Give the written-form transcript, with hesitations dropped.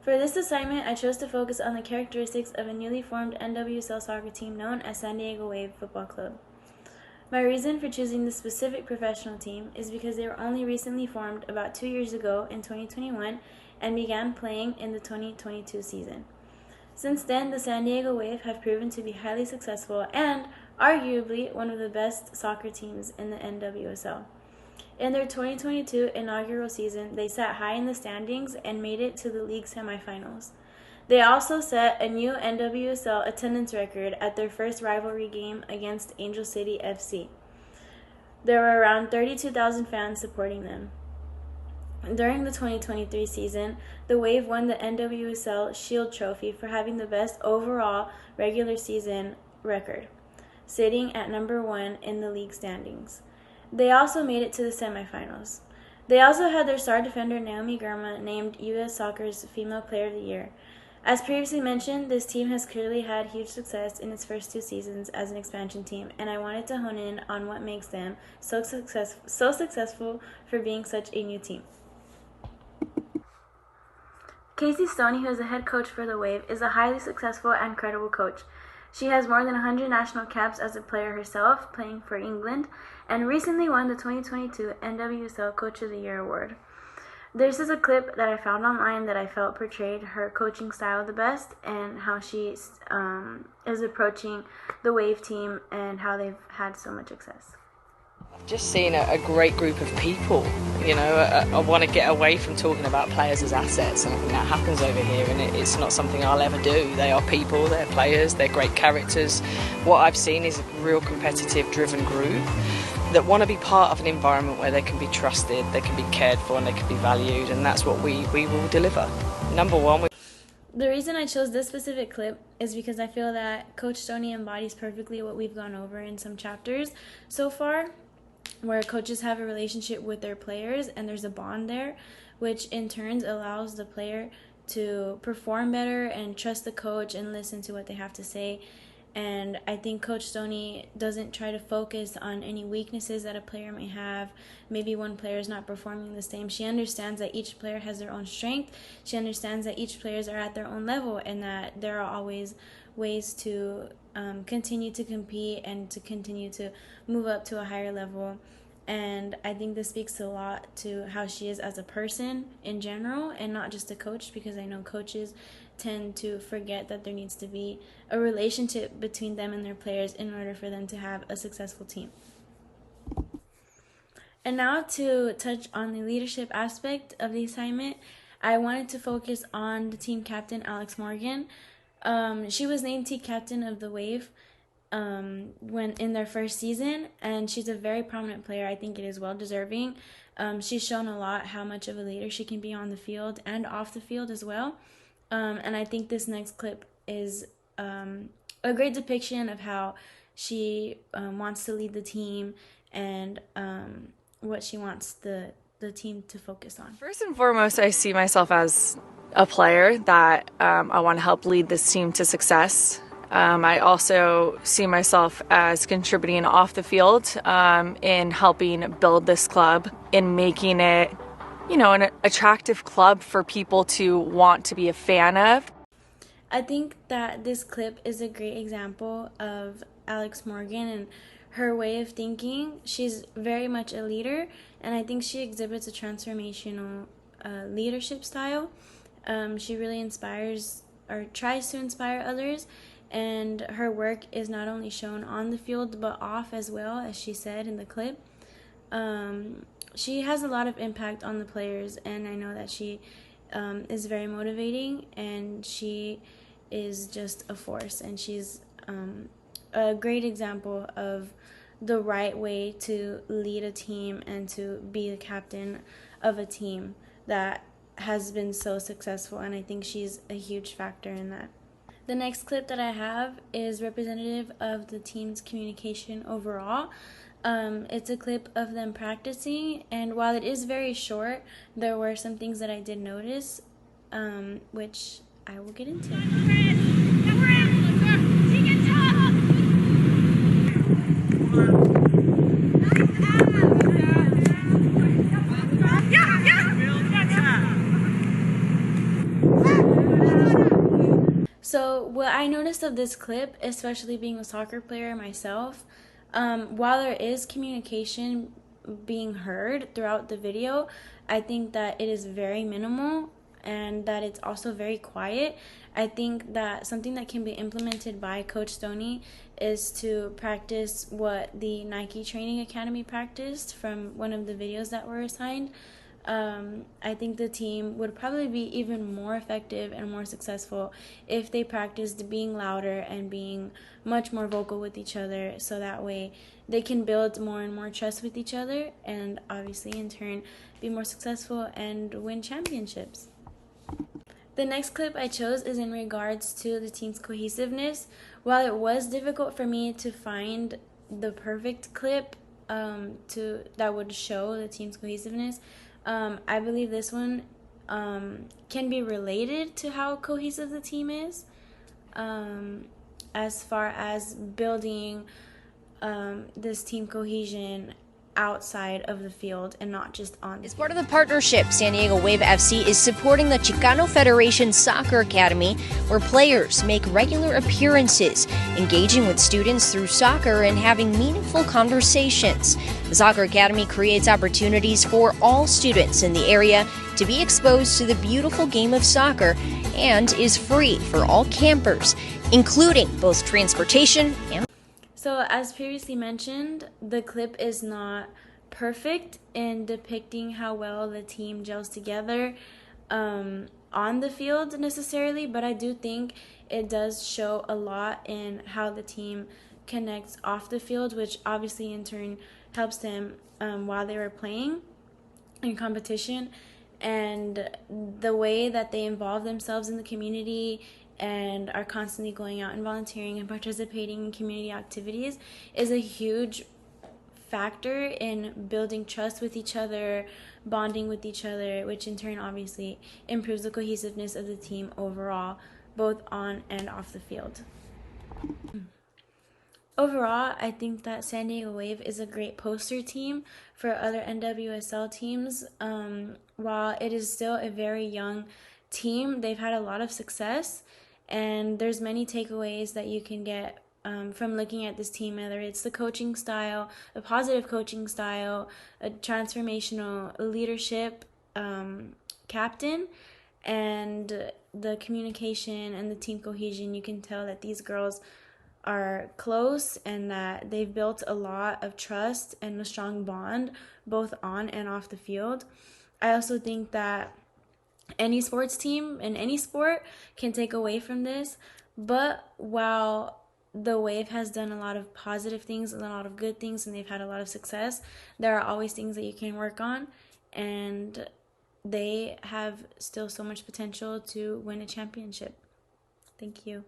For this assignment, I chose to focus on the characteristics of a newly formed NWSL soccer team known as San Diego Wave Football Club. My reason for choosing this specific professional team is because they were only recently formed about 2 years ago in 2021 and began playing in the 2022 season. Since then, the San Diego Wave have proven to be highly successful and arguably one of the best soccer teams in the NWSL. In their 2022 inaugural season, they sat high in the standings and made it to the league semifinals. They also set a new NWSL attendance record at their first rivalry game against Angel City FC. There were around 32,000 fans supporting them. During the 2023 season, the Wave won the NWSL Shield Trophy for having the best overall regular season record, sitting at number 1 in the league standings. They also made it to the semifinals. They also had their star defender Naomi Girma named U.S. Soccer's Female Player of the Year. As previously mentioned, this team has clearly had huge success in its first 2 seasons as an expansion team, and I wanted to hone in on what makes them so successful for being such a new team. Casey Stoney, who is the head coach for the Wave, is a highly successful and credible coach. She has more than 100 national caps as a player herself, playing for England, and recently won the 2022 NWSL Coach of the Year award. This is a clip that I found online that I felt portrayed her coaching style the best and how she is approaching the Wave team and how they've had so much success. I've just seen a great group of people. You know, I want to get away from talking about players as assets, and I think that happens over here, and it's not something I'll ever do. They are people, they're players, they're great characters. What I've seen is a real competitive, driven group that want to be part of an environment where they can be trusted, they can be cared for, and they can be valued, and that's what we will deliver. Number one. The reason I chose this specific clip is because I feel that Coach Stoney embodies perfectly what we've gone over in some chapters so far, where coaches have a relationship with their players and there's a bond there, which in turn allows the player to perform better and trust the coach and listen to what they have to say. And I think Coach Stoney doesn't try to focus on any weaknesses that a player may have. Maybe one player is not performing the same. She understands that each player has their own strength. She understands that each players are at their own level and that there are always ways to continue to compete and to continue to move up to a higher level. And I think this speaks a lot to how she is as a person in general and not just a coach, because I know coaches tend to forget that there needs to be a relationship between them and their players in order for them to have a successful team. And now to touch on the leadership aspect of the assignment, I wanted to focus on the team captain, Alex Morgan. She was named team captain of the Wave when in their first season, and she's a very prominent player. I think it is well deserving. She's shown a lot how much of a leader she can be on the field and off the field as well. And I think this next clip is a great depiction of how she wants to lead the team and what she wants the team to focus on. First and foremost, I see myself as a player that I want to help lead this team to success. I also see myself as contributing off the field in helping build this club, in making it, you know, an attractive club for people to want to be a fan of. I think that this clip is a great example of Alex Morgan and her way of thinking. She's very much a leader, and I think she exhibits a transformational leadership style. She really inspires or tries to inspire others, and her work is not only shown on the field but off as well, as she said in the clip. She has a lot of impact on the players, and I know that she is very motivating, and she is just a force, and she's a great example of the right way to lead a team and to be the captain of a team that has been so successful, and I think she's a huge factor in that. The next clip that I have is representative of the team's communication overall. It's a clip of them practicing, and while it is very short, there were some things that I did notice, which I will get into. So what I noticed of this clip, especially being a soccer player myself, while there is communication being heard throughout the video, I think that it is very minimal and that it's also very quiet. I think that something that can be implemented by Coach Stoney is to practice what the Nike Training Academy practiced from one of the videos that were assigned. I think the team would probably be even more effective and more successful if they practiced being louder and being much more vocal with each other, so that way they can build more and more trust with each other and obviously in turn be more successful and win championships. The next clip I chose is in regards to the team's cohesiveness. While it was difficult for me to find the perfect clip that would show the team's cohesiveness, I believe this one can be related to how cohesive the team is, as far as building this team cohesion outside of the field and not just on. As part of the partnership, San Diego Wave FC is supporting the Chicano Federation Soccer Academy, where players make regular appearances, engaging with students through soccer and having meaningful conversations. The Soccer Academy creates opportunities for all students in the area to be exposed to the beautiful game of soccer and is free for all campers, including both transportation and. So, as previously mentioned, the clip is not perfect in depicting how well the team gels together on the field necessarily, but I do think it does show a lot in how the team connects off the field, which obviously in turn helps them while they were playing in competition, and the way that they involve themselves in the community and are constantly going out and volunteering and participating in community activities is a huge factor in building trust with each other, bonding with each other, which in turn obviously improves the cohesiveness of the team overall, both on and off the field. Overall, I think that San Diego Wave is a great poster team for other NWSL teams. While it is still a very young team, they've had a lot of success, and there's many takeaways that you can get from looking at this team, whether it's the coaching style, a positive coaching style, a transformational leadership captain, and the communication and the team cohesion. You can tell that these girls are close and that they've built a lot of trust and a strong bond both on and off the field. I also think that any sports team in any sport can take away from this, but while the Wave has done a lot of positive things and a lot of good things and they've had a lot of success, there are always things that you can work on, and they have still so much potential to win a championship. Thank you.